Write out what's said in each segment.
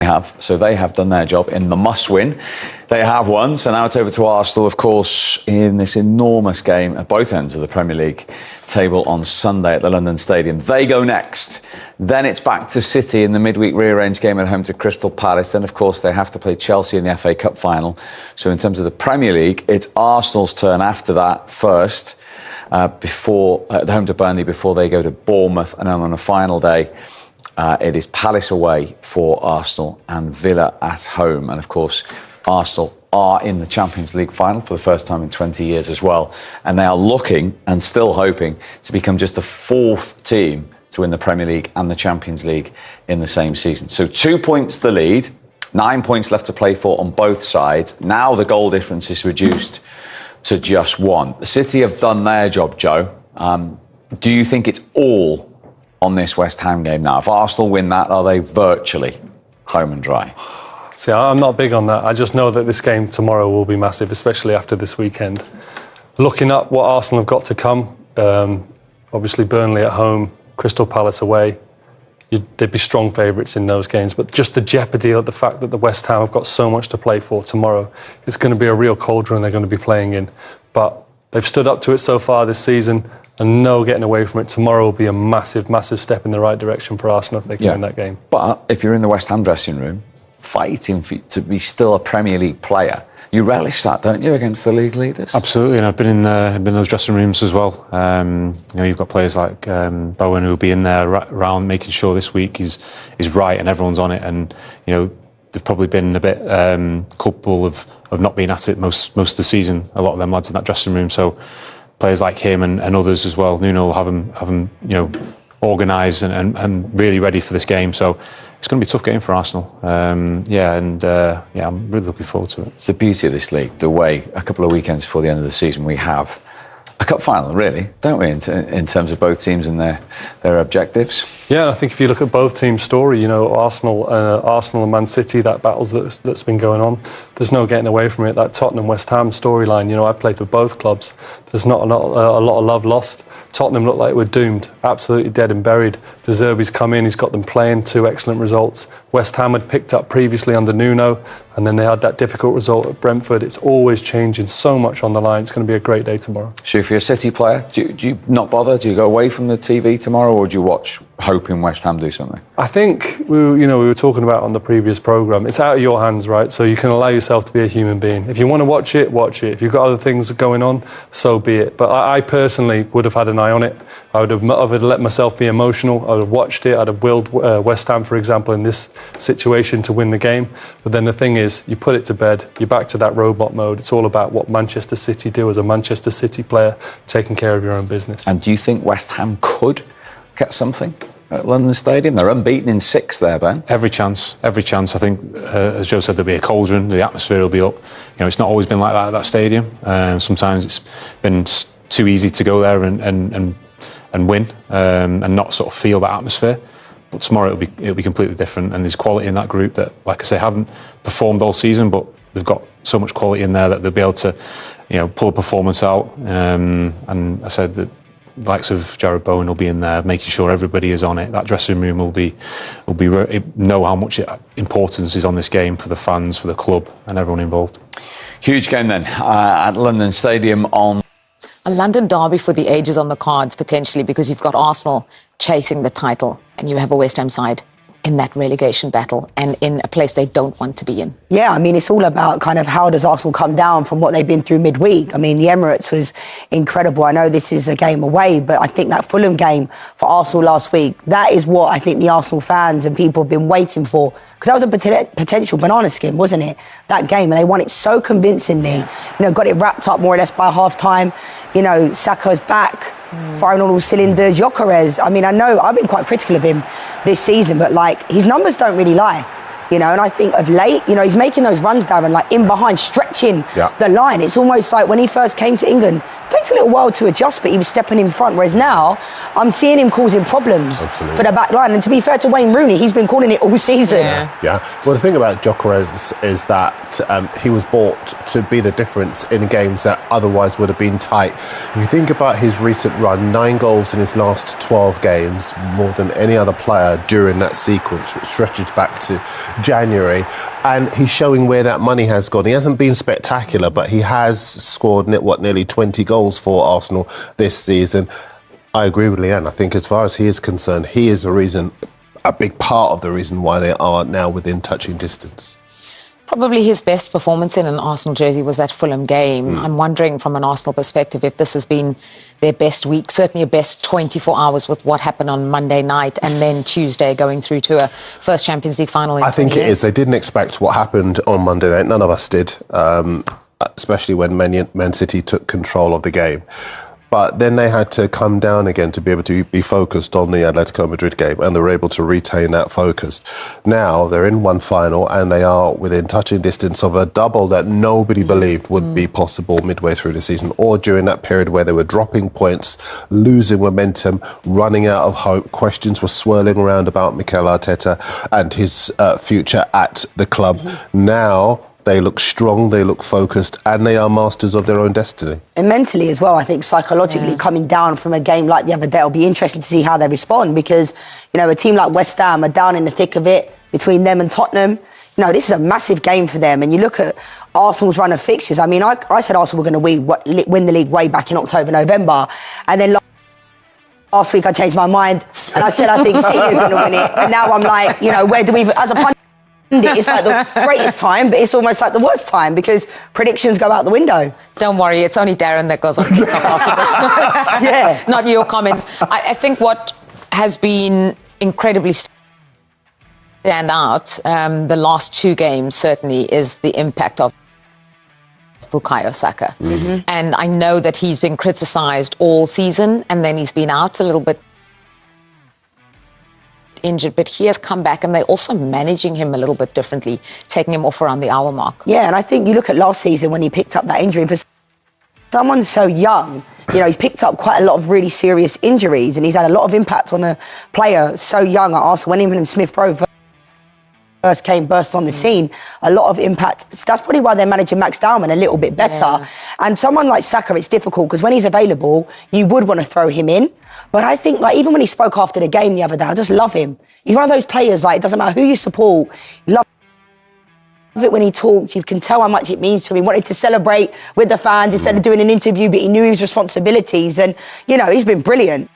have. So they have done their job in the must-win. They have won. So now it's over to Arsenal, of course, in this enormous game at both ends of the Premier League table on Sunday at the London Stadium. They go next. Then it's back to City in the midweek rearranged game at home to Crystal Palace. Then, of course, they have to play Chelsea in the FA Cup final. So in terms of the Premier League, it's Arsenal's turn after that first, before at home to Burnley, before they go to Bournemouth. And then on the final day, it is Palace away for Arsenal and Villa at home. And, of course, Arsenal are in the Champions League final for the first time in 20 years as well. And they are looking and still hoping to become just the fourth team to win the Premier League and the Champions League in the same season. So 2 points the lead, 9 points left to play for on both sides. Now the goal difference is reduced to just 1. The City have done their job, Joe. Do you think it's all on this West Ham game now? If Arsenal win that, are they virtually home and dry? See, I'm not big on that. I just know that this game tomorrow will be massive, especially after this weekend. Looking at what Arsenal have got to come, obviously Burnley at home, Crystal Palace away, they'd be strong favourites in those games. But just the jeopardy of the fact that the West Ham have got so much to play for tomorrow, it's going to be a real cauldron they're going to be playing in. But they've stood up to it so far this season, and no getting away from it. Tomorrow will be a massive, massive step in the right direction for Arsenal if they can win that game. But if you're in the West Ham dressing room, fighting to be still a Premier League player, you relish that, don't you, against the league leaders? Absolutely, and I've been in those dressing rooms as well. You've got players like Bowen who will be in there around making sure this week is right and everyone's on it. And they've probably been a bit culpable of not being at it most of the season. A lot of them lads in that dressing room. So players like him and others as well, Nuno will have them organised and really ready for this game. So it's going to be a tough game for Arsenal. I'm really looking forward to it. It's the beauty of this league, the way a couple of weekends before the end of the season we have a cup final, really, don't we, in terms of both teams and their objectives? Yeah, I think if you look at both teams' story, Arsenal and Man City, that battles that's been going on, there's no getting away from it. That Tottenham-West Ham storyline, I've played for both clubs. There's not a lot of love lost. Tottenham look like we're doomed, absolutely dead and buried. De Zerbi's come in, he's got them playing, 2 excellent results. West Ham had picked up previously under Nuno, and then they had that difficult result at Brentford. It's always changing, so much on the line. It's going to be a great day tomorrow. So if you're a City player, do you not bother? Do you go away from the TV tomorrow, or do you watch, hoping West Ham do something? I think we were talking about on the previous programme. It's out of your hands, right? So you can allow yourself to be a human being. If you want to watch it, watch it. If you've got other things going on, so be it. But I personally would have had an eye on it. I would have let myself be emotional. I would have watched it. I'd have willed West Ham, for example, in this situation to win the game. But then the thing is, you put it to bed. You're back to that robot mode. It's all about what Manchester City do as a Manchester City player, taking care of your own business. And do you think West Ham could get something at London Stadium? They're unbeaten in 6 there, Ben. Every chance. I think, as Joe said, there'll be a cauldron. The atmosphere will be up. It's not always been like that at that stadium. Sometimes it's been too easy to go there and win and not sort of feel that atmosphere. But tomorrow it'll be completely different, and there's quality in that group that, like I say, haven't performed all season, but they've got so much quality in there that they'll be able to, pull a performance out. And I said that the likes of Jarrod Bowen will be in there, making sure everybody is on it. That dressing room will know how much importance is on this game for the fans, for the club, and everyone involved. Huge game then at London Stadium on. A London derby for the ages on the cards, potentially, because you've got Arsenal chasing the title and you have a West Ham side in that relegation battle and in a place they don't want to be in. Yeah, I mean, it's all about kind of how does Arsenal come down from what they've been through midweek. I mean, the Emirates was incredible. I know this is a game away, but I think that Fulham game for Arsenal last week, that is what I think the Arsenal fans and people have been waiting for. Because that was a potential banana skin, wasn't it? That game, and they won it so convincingly. Got it wrapped up more or less by half-time. Saka'S back, firing all cylinders. Gyökeres, I mean, I know I've been quite critical of him this season, but, his numbers don't really lie. And I think of late, he's making those runs, Darren, in behind, stretching the line. It's almost like when he first came to England, takes a little while to adjust, but he was stepping in front. Whereas now, I'm seeing him causing problems for the back line. And to be fair to Wayne Rooney, he's been calling it all season. Yeah. Well, the thing about Gyökeres is that he was bought to be the difference in games that otherwise would have been tight. If you think about his recent run, 9 goals in his last 12 games, more than any other player during that sequence, which stretches back to January. And he's showing where that money has gone. He hasn't been spectacular, but he has scored, nearly 20 goals for Arsenal this season. I agree with Leanne. I think as far as he is concerned, he is a big part of the reason why they are now within touching distance. Probably his best performance in an Arsenal jersey was that Fulham game. I'm wondering from an Arsenal perspective if this has been their best week, certainly a best 24 hours with what happened on Monday night and then Tuesday going through to a first Champions League final in 20 years. I think it is. They didn't expect what happened on Monday night. None of us did, especially when Man City took control of the game. But then they had to come down again to be able to be focused on the Atletico Madrid game, and they were able to retain that focus. Now they're in one final and they are within touching distance of a double that nobody believed would be possible midway through the season or during that period where they were dropping points, losing momentum, running out of hope. Questions were swirling around about Mikel Arteta and his future at the club. Now they look strong, they look focused, and they are masters of their own destiny. And mentally as well, I think psychologically coming down from a game like the other day, it'll be interesting to see how they respond because, a team like West Ham are down in the thick of it between them and Tottenham. This is a massive game for them. And you look at Arsenal's run of fixtures. I mean, I said Arsenal were going to win the league way back in October, November. And then last week I changed my mind and I said I think City are going to win it. And now I'm like, where do we, as a pundit, it's like the greatest time, but it's almost like the worst time because predictions go out the window. Don't worry, it's only Darren that goes on TikTok after this. Not your comments. I think what has been incredibly stand out the last 2 games certainly is the impact of Bukayo Saka. And I know that he's been criticised all season and then he's been out a little bit injured, but he has come back and they're also managing him a little bit differently, taking him off around the hour mark. Yeah, and I think you look at last season when he picked up that injury, for someone so young, he's picked up quite a lot of really serious injuries and he's had a lot of impact on a player so young at Arsenal. When even Smith Rowe first burst on the scene, a lot of impact. So that's probably why they're managing Max Dowman a little bit better. And someone like Saka, it's difficult because when he's available, you would want to throw him in. But I think, even when he spoke after the game the other day, I just love him. He's one of those players, it doesn't matter who you support, you love it when he talks. You can tell how much it means to him. He wanted to celebrate with the fans instead of doing an interview, but he knew his responsibilities. And, he's been brilliant.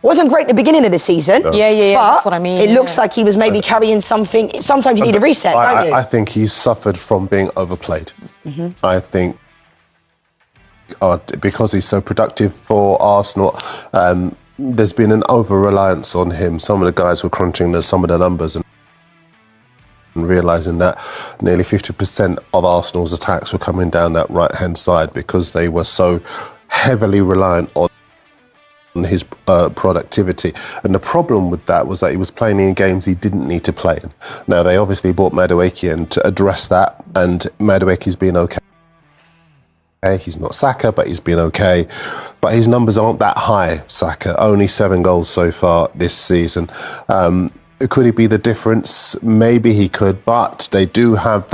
Wasn't great at the beginning of the season. Yeah, but that's what I mean. It looks like he was maybe carrying something. Sometimes you need a reset, don't you? I think he's suffered from being overplayed. I think because he's so productive for Arsenal, there's been an over-reliance on him. Some of the guys were crunching some of the numbers and realising that nearly 50% of Arsenal's attacks were coming down that right-hand side because they were so heavily reliant on his productivity. And the problem with that was that he was playing in games he didn't need to play in. Now, they obviously brought Madueke in to address that, and Madueke's been okay. He's not Saka, but he's been okay. But his numbers aren't that high, Saka. Only 7 goals so far this season. Could he be the difference? Maybe he could, but they do have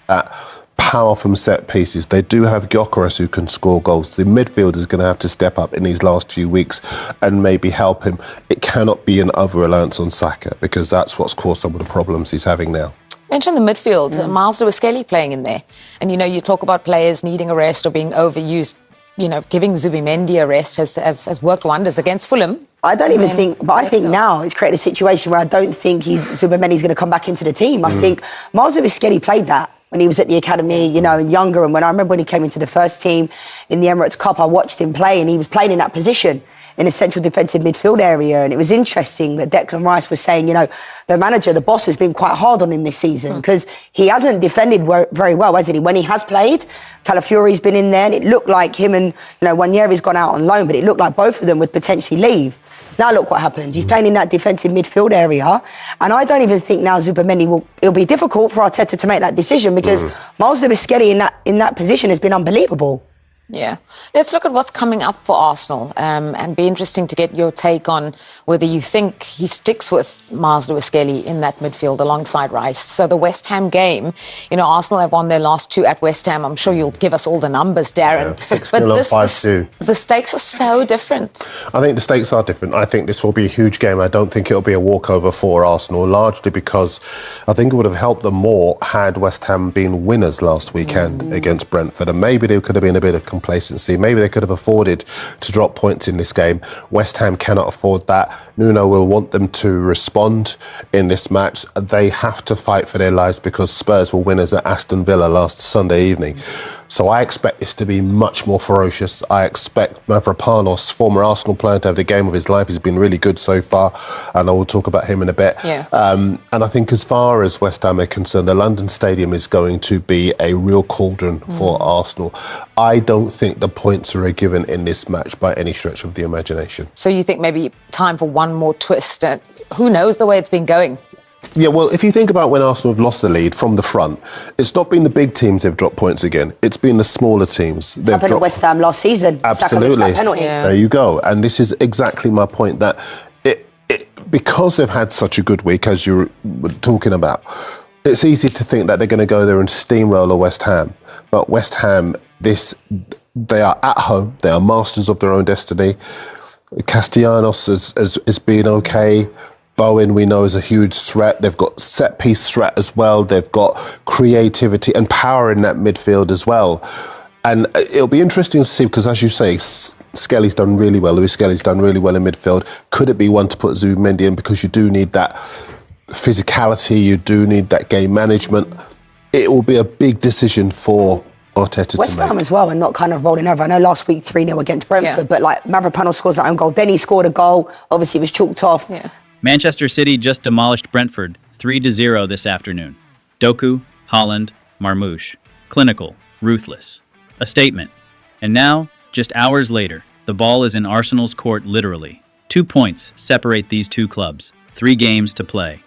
that power from set pieces. They do have Gyökeres who can score goals. The midfield is going to have to step up in these last few weeks and maybe help him. It cannot be an over-reliance on Saka because that's what's caused some of the problems he's having now. Mention the midfield, Miles Lewis-Skelly playing in there. And, you talk about players needing a rest or being overused. Giving Zubimendi a rest has worked wonders against Fulham. I don't even think, but I think now it's created a situation where I don't think Zubimendi's going to come back into the team. I think Miles Lewis-Skelly played that when he was at the academy, and younger. And when I remember when he came into the first team in the Emirates Cup, I watched him play and he was playing in that position in a central defensive midfield area. And it was interesting that Declan Rice was saying, the manager, the boss, has been quite hard on him this season because he hasn't defended very well, hasn't he? When he has played, Calafiori's been in there and it looked like him and, Wanyeri's gone out on loan, but it looked like both of them would potentially leave. Now look what happens. He's playing in that defensive midfield area, and I don't even think now Zubimendi it'll be difficult for Arteta to make that decision because Miles Lewis-Skelly in that position has been unbelievable. Yeah. Let's look at what's coming up for Arsenal and be interesting to get your take on whether you think he sticks with Miles Lewis-Skelly in that midfield alongside Rice. So the West Ham game, Arsenal have won their last 2 at West Ham. I'm sure you'll give us all the numbers, Darren. Yeah, 6-0 and 5-2. The stakes are so different. I think the stakes are different. I think this will be a huge game. I don't think it'll be a walkover for Arsenal, largely because I think it would have helped them more had West Ham been winners last weekend against Brentford. And maybe there could have been a bit of complacency. Maybe they could have afforded to drop points in this game. West Ham cannot afford that. Nuno will want them to respond in this match. They have to fight for their lives because Spurs were winners at Aston Villa last Sunday evening. So I expect this to be much more ferocious. I expect Mavropanos, former Arsenal player, to have the game of his life. He's been really good so far, and I will talk about him in a bit. Yeah. And I think as far as West Ham are concerned, the London Stadium is going to be a real cauldron for Arsenal. I don't think the points are a given in this match by any stretch of the imagination. So you think maybe time for one more twist? Who knows the way it's been going? Yeah, well, if you think about when Arsenal have lost the lead from the front, it's not been the big teams they've dropped points again. It's been the smaller teams. They've Happened at West Ham last season. Absolutely. Saka missed that penalty. Yeah. There you go. And this is exactly my point, that because they've had such a good week, as you were talking about, it's easy to think that they're going to go there and steamroller West Ham. But West Ham, they are at home. They are masters of their own destiny. Castellanos has been okay. Bowen, we know, is a huge threat. They've got set-piece threat as well. They've got creativity and power in that midfield as well. And it'll be interesting to see, because as you say, Skelly's done really well. Lewis-Skelly's done really well in midfield. Could it be one to put Zubimendi in? Because you do need that physicality. You do need that game management. It will be a big decision for Arteta West to make. Ham as well, and not kind of rolling over. I know last week 3-0 against Brentford, but like Mavropanos scores that own goal. Then he scored a goal. Obviously, it was chalked off. Yeah. Manchester City just demolished Brentford 3-0 this afternoon. Doku, Holland, Marmoush. Clinical, ruthless. A statement. And now, just hours later, the ball is in Arsenal's court literally. 2 points separate these two clubs. 3 games to play.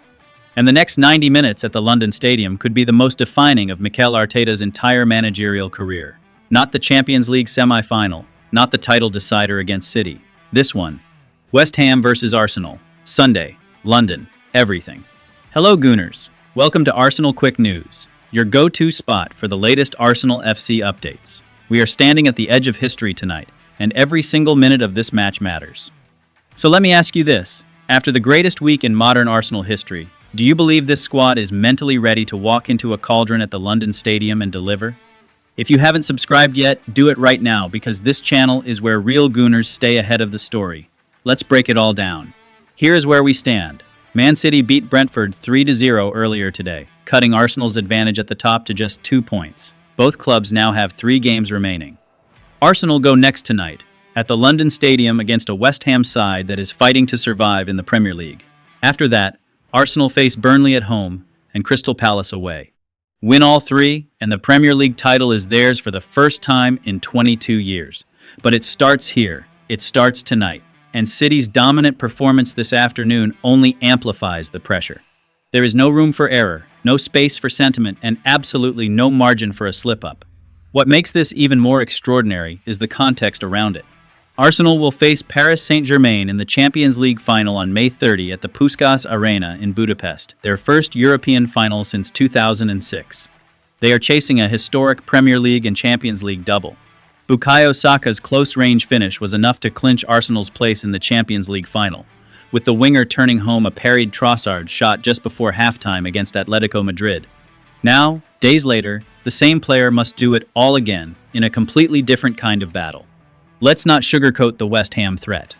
And the next 90 minutes at the London Stadium could be the most defining of Mikel Arteta's entire managerial career. Not the Champions League semi-final, not the title decider against City. This one. West Ham versus Arsenal. Sunday, London, everything. Hello Gooners, welcome to Arsenal Quick News, your go-to spot for the latest Arsenal FC updates. We are standing at the edge of history tonight, and every single minute of this match matters. So let me ask you this, after the greatest week in modern Arsenal history, do you believe this squad is mentally ready to walk into a cauldron at the London Stadium and deliver? If you haven't subscribed yet, do it right now because this channel is where real Gooners stay ahead of the story. Let's break it all down. Here is where we stand. Man City beat Brentford 3-0 earlier today, cutting Arsenal's advantage at the top to just 2 points. Both clubs now have 3 games remaining. Arsenal go next tonight, at the London Stadium against a West Ham side that is fighting to survive in the Premier League. After that, Arsenal face Burnley at home and Crystal Palace away. Win all 3, and the Premier League title is theirs for the first time in 22 years. But it starts here. It starts tonight. And City's dominant performance this afternoon only amplifies the pressure. There is no room for error, no space for sentiment, and absolutely no margin for a slip-up. What makes this even more extraordinary is the context around it. Arsenal will face Paris Saint-Germain in the Champions League final on May 30 at the Puskás Arena in Budapest, their first European final since 2006. They are chasing a historic Premier League and Champions League double. Bukayo Saka's close-range finish was enough to clinch Arsenal's place in the Champions League final, with the winger turning home a parried Trossard shot just before halftime against Atletico Madrid. Now, days later, the same player must do it all again in a completely different kind of battle. Let's not sugarcoat the West Ham threat.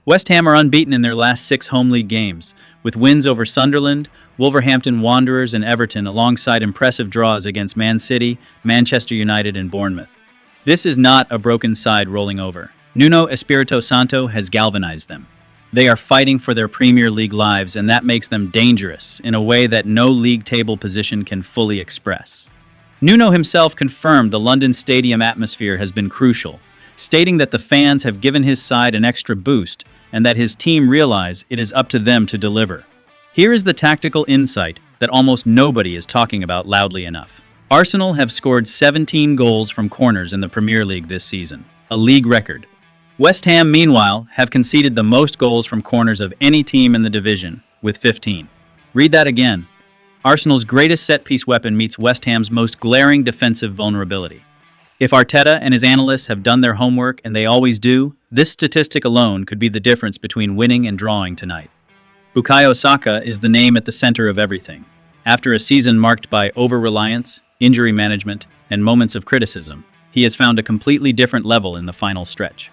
West Ham are unbeaten in their last 6 home league games, with wins over Sunderland, Wolverhampton Wanderers and Everton alongside impressive draws against Man City, Manchester United and Bournemouth. This is not a broken side rolling over. Nuno Espirito Santo has galvanized them. They are fighting for their Premier League lives, and that makes them dangerous in a way that no league table position can fully express. Nuno himself confirmed the London Stadium atmosphere has been crucial, stating that the fans have given his side an extra boost and that his team realize it is up to them to deliver. Here is the tactical insight that almost nobody is talking about loudly enough. Arsenal have scored 17 goals from corners in the Premier League this season, a league record. West Ham, meanwhile, have conceded the most goals from corners of any team in the division, with 15. Read that again. Arsenal's greatest set-piece weapon meets West Ham's most glaring defensive vulnerability. If Arteta and his analysts have done their homework, and they always do, this statistic alone could be the difference between winning and drawing tonight. Bukayo Saka is the name at the center of everything. After a season marked by over-reliance, injury management, and moments of criticism, he has found a completely different level in the final stretch.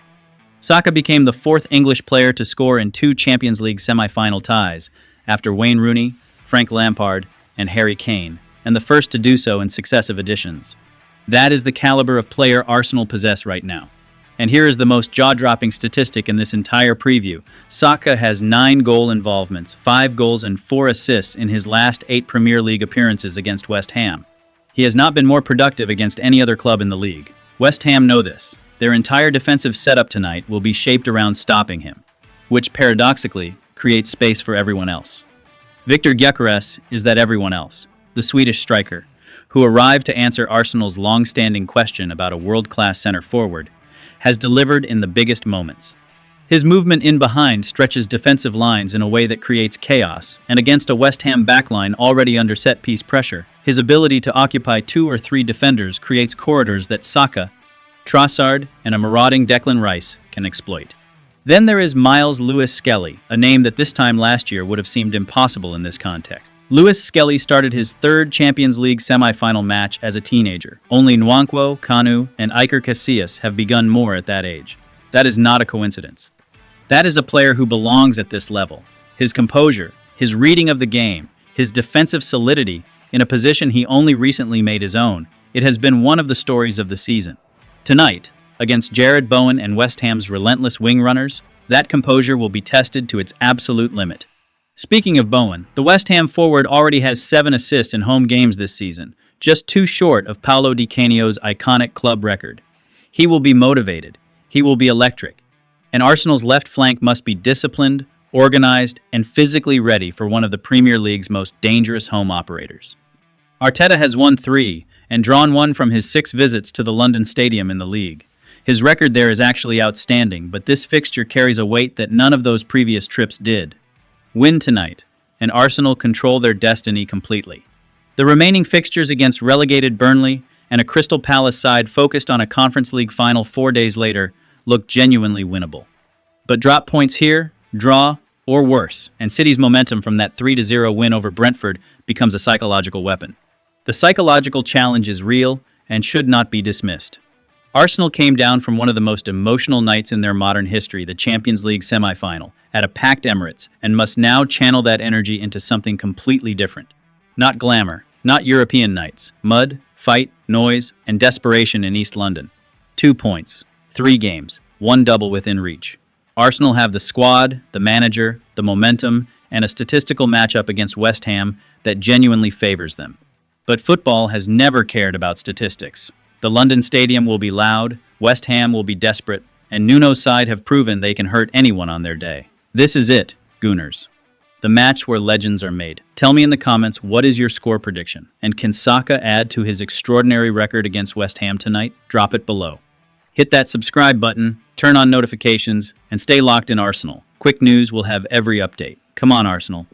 Saka became the fourth English player to score in 2 Champions League semi-final ties, after Wayne Rooney, Frank Lampard, and Harry Kane, and the first to do so in successive editions. That is the caliber of player Arsenal possess right now. And here is the most jaw-dropping statistic in this entire preview. Saka has 9 goal involvements, 5 goals and 4 assists in his last 8 Premier League appearances against West Ham. He has not been more productive against any other club in the league. West Ham know this. Their entire defensive setup tonight will be shaped around stopping him, which paradoxically creates space for everyone else. Victor Gyökeres is that everyone else, the Swedish striker, who arrived to answer Arsenal's long-standing question about a world-class center forward, has delivered in the biggest moments. His movement in behind stretches defensive lines in a way that creates chaos, and against a West Ham backline already under set-piece pressure, his ability to occupy 2 or 3 defenders creates corridors that Saka, Trossard, and a marauding Declan Rice can exploit. Then there is Miles Lewis-Skelly, a name that this time last year would have seemed impossible in this context. Lewis-Skelly started his 3rd Champions League semi-final match as a teenager. Only Nwankwo, Kanu, and Iker Casillas have begun more at that age. That is not a coincidence. That is a player who belongs at this level. His composure, his reading of the game, his defensive solidity in a position he only recently made his own, it has been one of the stories of the season. Tonight, against Jared Bowen and West Ham's relentless wing runners, that composure will be tested to its absolute limit. Speaking of Bowen, the West Ham forward already has 7 assists in home games this season, just 2 short of Paulo Di Canio's iconic club record. He will be motivated. He will be electric. And Arsenal's left flank must be disciplined, organized, and physically ready for one of the Premier League's most dangerous home operators. Arteta has won 3 and drawn 1 from his 6 visits to the London Stadium in the league. His record there is actually outstanding, but this fixture carries a weight that none of those previous trips did. Win tonight, and Arsenal control their destiny completely. The remaining fixtures against relegated Burnley and a Crystal Palace side focused on a Conference League final 4 days later look genuinely winnable. But drop points here, draw, or worse, and City's momentum from that 3-0 win over Brentford becomes a psychological weapon. The psychological challenge is real and should not be dismissed. Arsenal came down from one of the most emotional nights in their modern history, the Champions League semi-final, at a packed Emirates, and must now channel that energy into something completely different. Not glamour, not European nights, mud, fight, noise, and desperation in East London. 2 points, 3 games, 1 double within reach. Arsenal have the squad, the manager, the momentum, and a statistical matchup against West Ham that genuinely favors them. But football has never cared about statistics. The London Stadium will be loud, West Ham will be desperate, and Nuno's side have proven they can hurt anyone on their day. This is it, Gooners. The match where legends are made. Tell me in the comments, what is your score prediction? And can Saka add to his extraordinary record against West Ham tonight? Drop it below. Hit that subscribe button, turn on notifications, and stay locked in Arsenal. Quick news will have every update. Come on, Arsenal.